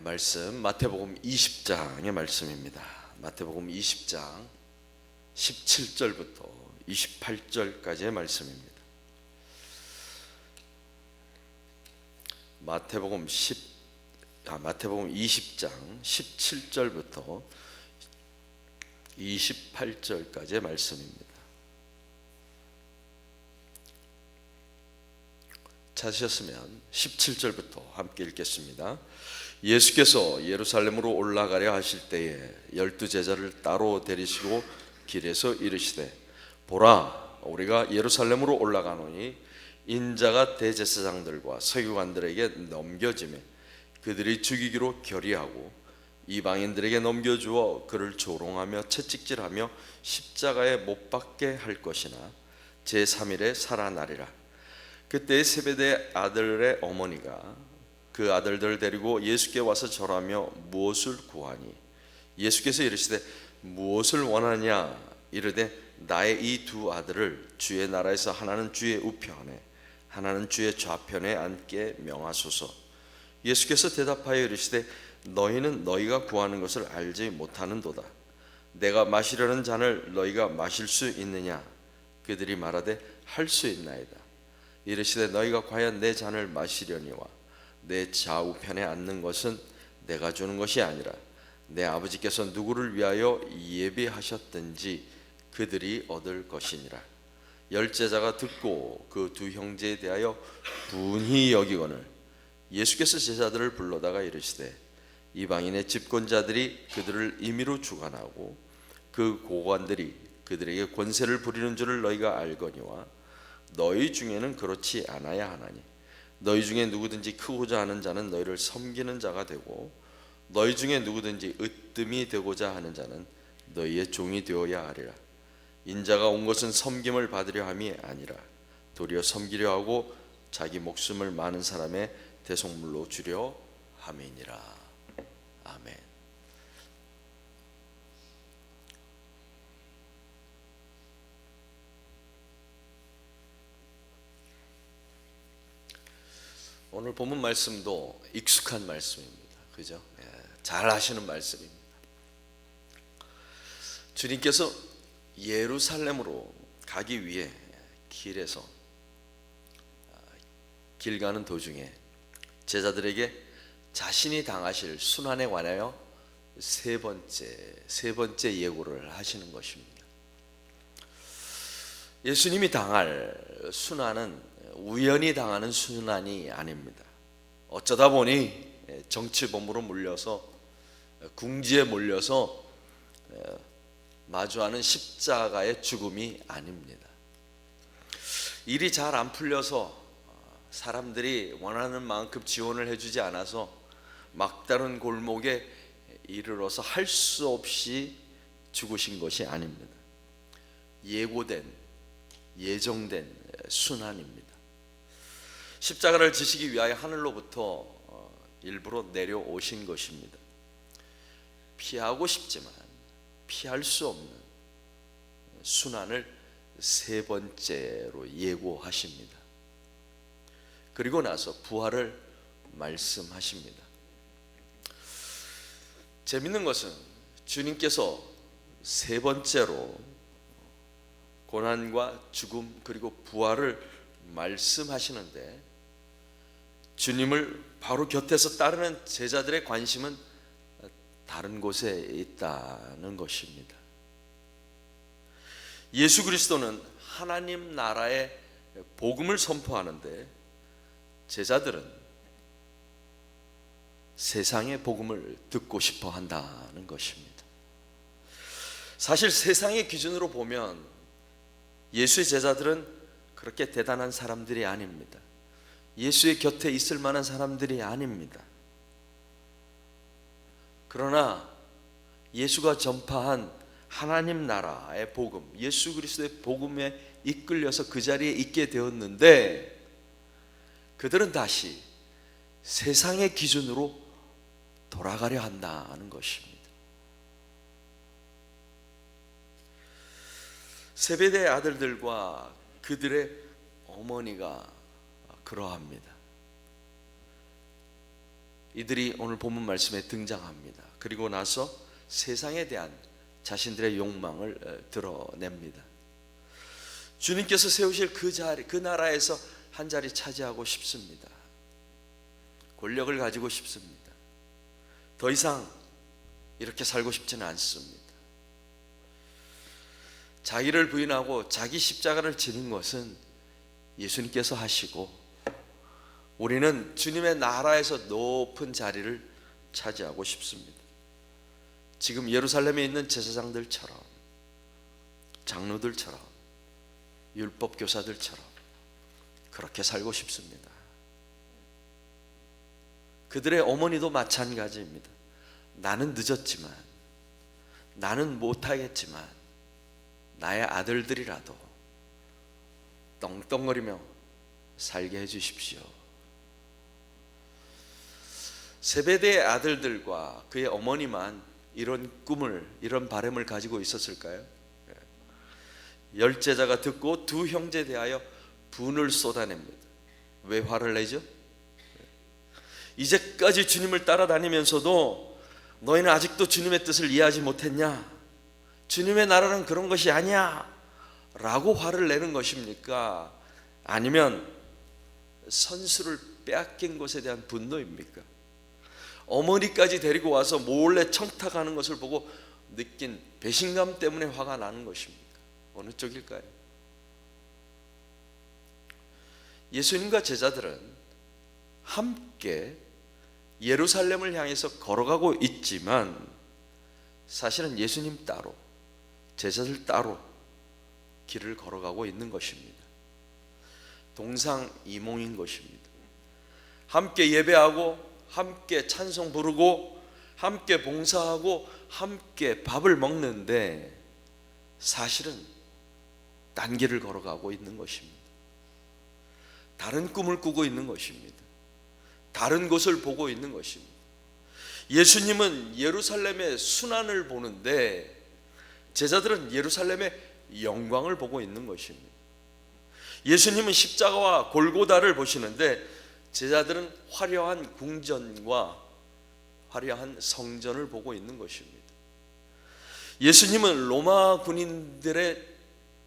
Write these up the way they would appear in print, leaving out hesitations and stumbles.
말씀 마태복음 20장의 말씀입니다. 마태복음 20장 17절부터 28절까지의 말씀입니다. 마태복음 20장 17절부터 28절까지의 말씀입니다. 찾으셨으면 17절부터 함께 읽겠습니다. 예수께서 예루살렘으로 올라가려 하실 때에 12제자를 따로 데리시고 길에서 이르시되, 보라, 우리가 예루살렘으로 올라가노니 인자가 대제사장들과 서기관들에게 넘겨지매 그들이 죽이기로 결의하고 이방인들에게 넘겨주어 그를 조롱하며 채찍질하며 십자가에 못 박게 할 것이나 제3일에 살아나리라. 그때 세베대 아들의 어머니가 그 아들들을 데리고 예수께 와서 절하며 무엇을 구하니, 예수께서 이르시되 무엇을 원하냐 이르되 나의 이 두 아들을 주의 나라에서 하나는 주의 우편에 하나는 주의 좌편에 앉게 명하소서. 예수께서 대답하여 이르시되 너희는 너희가 구하는 것을 알지 못하는도다. 내가 마시려는 잔을 너희가 마실 수 있느냐? 그들이 말하되 할 수 있나이다. 이르시되 너희가 과연 내 잔을 마시려니와 내 좌우편에 앉는 것은 내가 주는 것이 아니라 내 아버지께서 누구를 위하여 예비하셨든지 그들이 얻을 것이니라. 열제자가 듣고 그 두 형제에 대하여 분히 여기거늘 예수께서 제자들을 불러다가 이르시되 이방인의 집권자들이 그들을 임의로 주관하고 그 고관들이 그들에게 권세를 부리는 줄을 너희가 알거니와 너희 중에는 그렇지 않아야 하나니, 너희 중에 누구든지 크고자 하는 자는 너희를 섬기는 자가 되고 너희 중에 누구든지 으뜸이 되고자 하는 자는 너희의 종이 되어야 하리라. 인자가 온 것은 섬김을 받으려 함이 아니라 도리어 섬기려 하고 자기 목숨을 많은 사람의 대속물로 주려 함이니라. 아멘. 오늘 본문 말씀도 익숙한 말씀입니다. 그죠? 잘 아시는 말씀입니다. 주님께서 예루살렘으로 가기 위해 길에서 길 가는 도중에 제자들에게 자신이 당하실 순환에 관하여 세 번째 예고를 하시는 것입니다. 예수님이 당할 순환은 우연히 당하는 순환이 아닙니다. 어쩌다 보니 정치범으로 몰려서 궁지에 몰려서 마주하는 십자가의 죽음이 아닙니다. 일이 잘 안 풀려서 사람들이 원하는 만큼 지원을 해주지 않아서 막다른 골목에 이르러서 할 수 없이 죽으신 것이 아닙니다. 예고된, 예정된 순환입니다. 십자가를 지시기 위하여 하늘로부터 일부러 내려오신 것입니다. 피하고 싶지만 피할 수 없는 순환을 세 번째로 예고하십니다. 그리고 나서 부활을 말씀하십니다. 재밌는 것은 주님께서 세 번째로 고난과 죽음 그리고 부활을 말씀하시는데 주님을 바로 곁에서 따르는 제자들의 관심은 다른 곳에 있다는 것입니다. 예수 그리스도는 하나님 나라의 복음을 선포하는데 제자들은 세상의 복음을 듣고 싶어 한다는 것입니다. 사실 세상의 기준으로 보면 예수의 제자들은 그렇게 대단한 사람들이 아닙니다. 예수의 곁에 있을 만한 사람들이 아닙니다. 그러나 예수가 전파한 하나님 나라의 복음, 예수 그리스도의 복음에 이끌려서 그 자리에 있게 되었는데 그들은 다시 세상의 기준으로 돌아가려 한다는 것입니다. 세베대 아들들과 그들의 어머니가 그러합니다. 이들이 오늘 본문 말씀에 등장합니다. 그리고 나서 세상에 대한 자신들의 욕망을 드러냅니다. 주님께서 세우실 그 자리, 그 나라에서 한 자리 차지하고 싶습니다. 권력을 가지고 싶습니다. 더 이상 이렇게 살고 싶지는 않습니다. 자기를 부인하고 자기 십자가를 지는 것은 예수님께서 하시고, 우리는 주님의 나라에서 높은 자리를 차지하고 싶습니다. 지금 예루살렘에 있는 제사장들처럼, 장로들처럼, 율법 교사들처럼 그렇게 살고 싶습니다. 그들의 어머니도 마찬가지입니다. 나는 늦었지만, 나는 못하겠지만 나의 아들들이라도 떵떵거리며 살게 해주십시오. 세베대의 아들들과 그의 어머니만 이런 꿈을, 이런 바람을 가지고 있었을까요? 열 제자가 듣고 두 형제에 대하여 분을 쏟아냅니다. 왜 화를 내죠? 이제까지 주님을 따라다니면서도 너희는 아직도 주님의 뜻을 이해하지 못했냐? 주님의 나라는 그런 것이 아니야 라고 화를 내는 것입니까? 아니면 선수를 빼앗긴 것에 대한 분노입니까? 어머니까지 데리고 와서 몰래 청탁하는 것을 보고 느낀 배신감 때문에 화가 나는 것입니까? 어느 쪽일까요? 예수님과 제자들은 함께 예루살렘을 향해서 걸어가고 있지만 사실은 예수님 따로, 제자들 따로 길을 걸어가고 있는 것입니다. 동상이몽인 것입니다. 함께 예배하고, 함께 찬송 부르고, 함께 봉사하고, 함께 밥을 먹는데 사실은 딴 길을 걸어가고 있는 것입니다. 다른 꿈을 꾸고 있는 것입니다. 다른 곳을 보고 있는 것입니다. 예수님은 예루살렘의 순환을 보는데 제자들은 예루살렘의 영광을 보고 있는 것입니다. 예수님은 십자가와 골고다를 보시는데 제자들은 화려한 궁전과 화려한 성전을 보고 있는 것입니다. 예수님은 로마 군인들의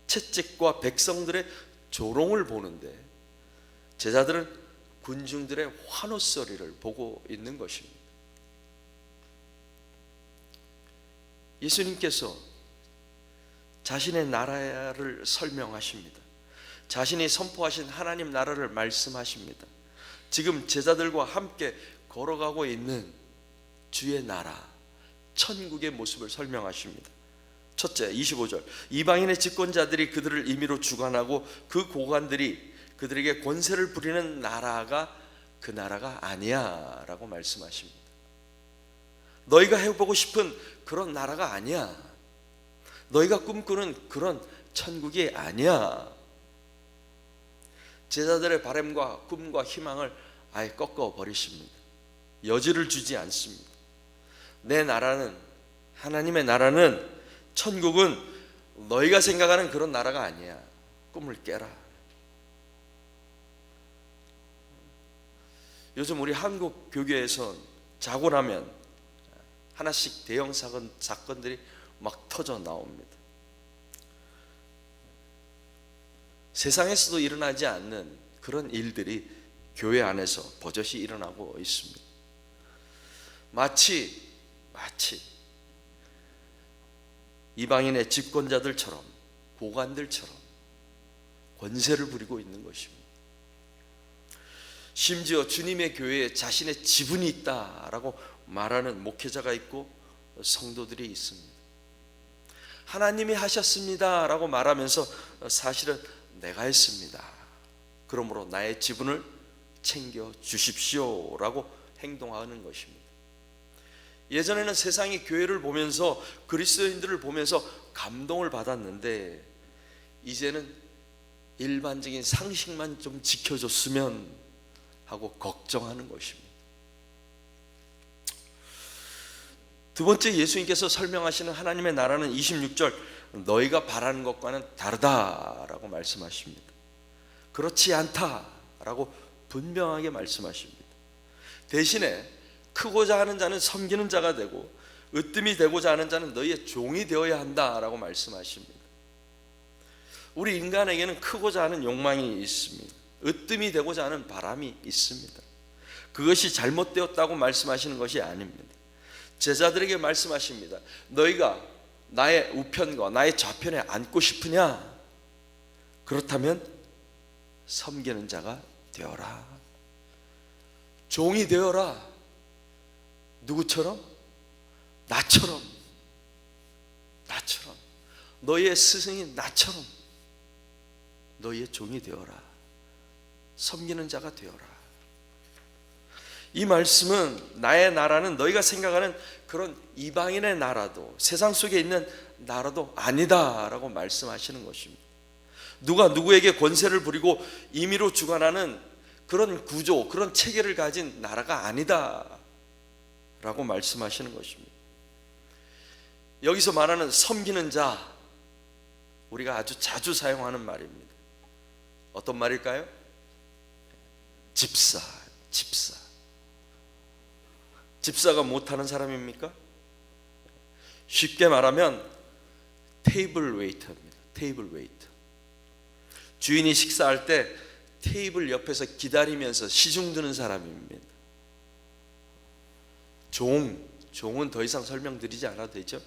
채찍과 백성들의 조롱을 보는데 제자들은 군중들의 환호소리를 보고 있는 것입니다. 예수님께서 자신의 나라를 설명하십니다. 자신이 선포하신 하나님 나라를 말씀하십니다. 지금 제자들과 함께 걸어가고 있는 주의 나라, 천국의 모습을 설명하십니다. 첫째, 25절, 이방인의 집권자들이 그들을 임의로 주관하고 그 고관들이 그들에게 권세를 부리는 나라가 그 나라가 아니야 라고 말씀하십니다. 너희가 해보고 싶은 그런 나라가 아니야. 너희가 꿈꾸는 그런 천국이 아니야. 제자들의 바람과 꿈과 희망을 아예 꺾어 버리십니다. 여지를 주지 않습니다. 내 나라는, 하나님의 나라는, 천국은 너희가 생각하는 그런 나라가 아니야. 꿈을 깨라. 요즘 우리 한국 교계에서 자고 나면 하나씩 대형 사건들이 막 터져 나옵니다. 세상에서도 일어나지 않는 그런 일들이 교회 안에서 버젓이 일어나고 있습니다. 마치 이방인의 집권자들처럼, 고관들처럼 권세를 부리고 있는 것입니다. 심지어 주님의 교회에 자신의 지분이 있다라고 말하는 목회자가 있고 성도들이 있습니다. 하나님이 하셨습니다 라고 말하면서 사실은 내가 했습니다, 그러므로 나의 지분을 챙겨 주십시오 라고 행동하는 것입니다. 예전에는 세상이 교회를 보면서, 그리스도인들을 보면서 감동을 받았는데 이제는 일반적인 상식만 좀 지켜줬으면 하고 걱정하는 것입니다. 두 번째, 예수님께서 설명하시는 하나님의 나라는 26절, 너희가 바라는 것과는 다르다라고 말씀하십니다. 그렇지 않다라고 분명하게 말씀하십니다. 대신에 크고자 하는 자는 섬기는 자가 되고 으뜸이 되고자 하는 자는 너희의 종이 되어야 한다라고 말씀하십니다. 우리 인간에게는 크고자 하는 욕망이 있습니다. 으뜸이 되고자 하는 바람이 있습니다. 그것이 잘못되었다고 말씀하시는 것이 아닙니다. 제자들에게 말씀하십니다. 너희가 나의 우편과 나의 좌편에 앉고 싶으냐? 그렇다면 섬기는 자가 되어라. 종이 되어라. 누구처럼? 나처럼. 너희의 스승인 나처럼 너희의 종이 되어라. 섬기는 자가 되어라. 이 말씀은 나의 나라는 너희가 생각하는 그런 이방인의 나라도 세상 속에 있는 나라도 아니다라고 말씀하시는 것입니다. 누가 누구에게 권세를 부리고 임의로 주관하는 그런 구조, 그런 체계를 가진 나라가 아니다라고 말씀하시는 것입니다. 여기서 말하는 섬기는 자, 우리가 아주 자주 사용하는 말입니다. 어떤 말일까요? 집사가 못하는 사람입니까? 쉽게 말하면 테이블 웨이터입니다. 테이블 웨이터. 주인이 식사할 때 테이블 옆에서 기다리면서 시중 드는 사람입니다. 종은 더 이상 설명드리지 않아도 되죠?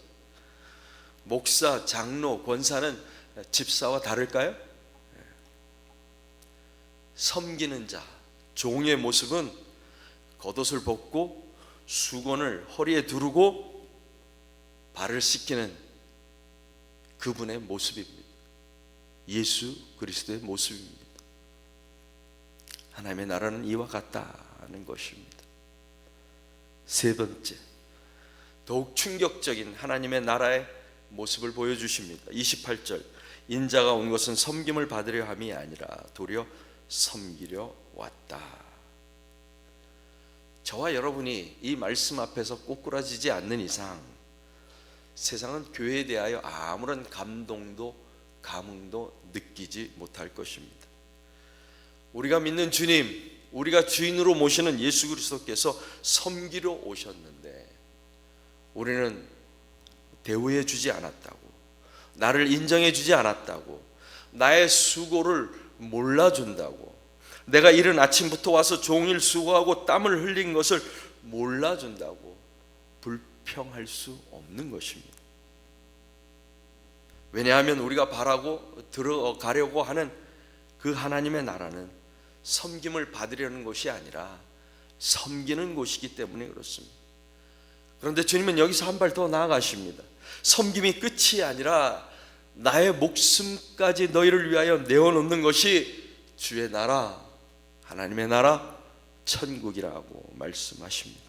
목사, 장로, 권사는 집사와 다를까요? 섬기는 자, 종의 모습은 겉옷을 벗고 수건을 허리에 두르고 발을 씻기는 그분의 모습입니다. 예수 그리스도의 모습입니다. 하나님의 나라는 이와 같다는 것입니다. 세 번째, 더욱 충격적인 하나님의 나라의 모습을 보여주십니다. 28절, 인자가 온 것은 섬김을 받으려 함이 아니라 도리어 섬기려 왔다. 저와 여러분이 이 말씀 앞에서 꼬꾸라지지 않는 이상 세상은 교회에 대하여 아무런 감동도 감흥도 느끼지 못할 것입니다. 우리가 믿는 주님, 우리가 주인으로 모시는 예수 그리스도께서 섬기러 오셨는데 우리는 대우해 주지 않았다고, 나를 인정해 주지 않았다고, 나의 수고를 몰라준다고, 내가 이른 아침부터 와서 종일 수고하고 땀을 흘린 것을 몰라준다고 불평할 수 없는 것입니다. 왜냐하면 우리가 바라고 들어가려고 하는 그 하나님의 나라는 섬김을 받으려는 곳이 아니라 섬기는 곳이기 때문에 그렇습니다. 그런데 주님은 여기서 한 발 더 나아가십니다. 섬김이 끝이 아니라 나의 목숨까지 너희를 위하여 내어놓는 것이 주의 나라, 하나님의 나라, 천국이라고 말씀하십니다.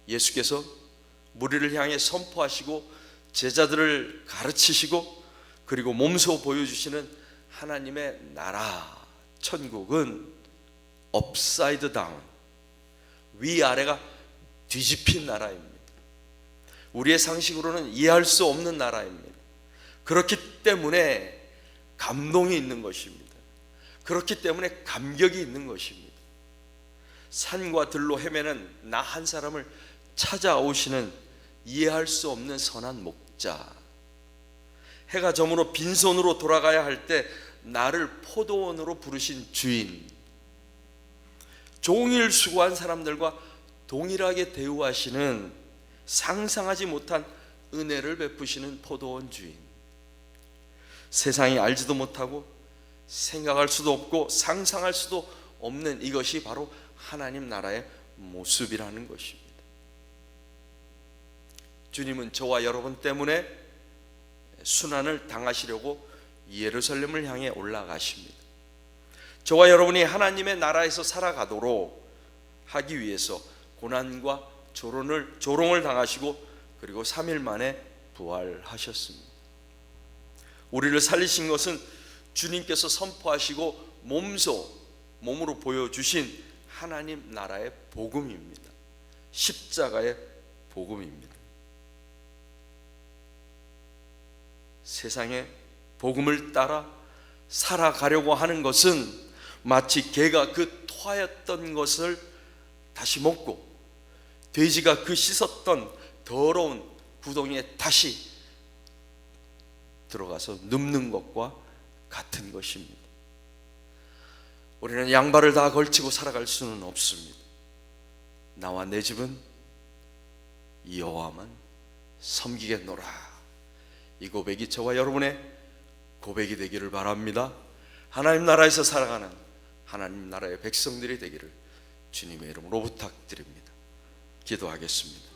예수께서 무리를 향해 선포하시고 제자들을 가르치시고 그리고 몸소 보여주시는 하나님의 나라, 천국은 업사이드 다운, 위아래가 뒤집힌 나라입니다. 우리의 상식으로는 이해할 수 없는 나라입니다. 그렇기 때문에 감동이 있는 것입니다. 그렇기 때문에 감격이 있는 것입니다. 산과 들로 헤매는 나 한 사람을 찾아오시는 이해할 수 없는 선한 목자, 해가 저물어 빈손으로 돌아가야 할 때 나를 포도원으로 부르신 주인, 종일 수고한 사람들과 동일하게 대우하시는 상상하지 못한 은혜를 베푸시는 포도원 주인, 세상이 알지도 못하고 생각할 수도 없고 상상할 수도 없는 이것이 바로 하나님 나라의 모습이라는 것입니다. 주님은 저와 여러분 때문에 순환을 당하시려고 예루살렘을 향해 올라가십니다. 저와 여러분이 하나님의 나라에서 살아가도록 하기 위해서 고난과 조롱을 당하시고 그리고 3일 만에 부활하셨습니다. 우리를 살리신 것은 주님께서 선포하시고 몸으로 보여주신 하나님 나라의 복음입니다. 십자가의 복음입니다. 세상의 복음을 따라 살아가려고 하는 것은 마치 개가 그 토하였던 것을 다시 먹고 돼지가 그 씻었던 더러운 구덩이에 다시 들어가서 눕는 것과 같은 것입니다. 우리는 양발을 다 걸치고 살아갈 수는 없습니다. 나와 내 집은 여호와만 섬기겠노라. 이 고백이 저와 여러분의 고백이 되기를 바랍니다. 하나님 나라에서 살아가는 하나님 나라의 백성들이 되기를 주님의 이름으로 부탁드립니다. 기도하겠습니다.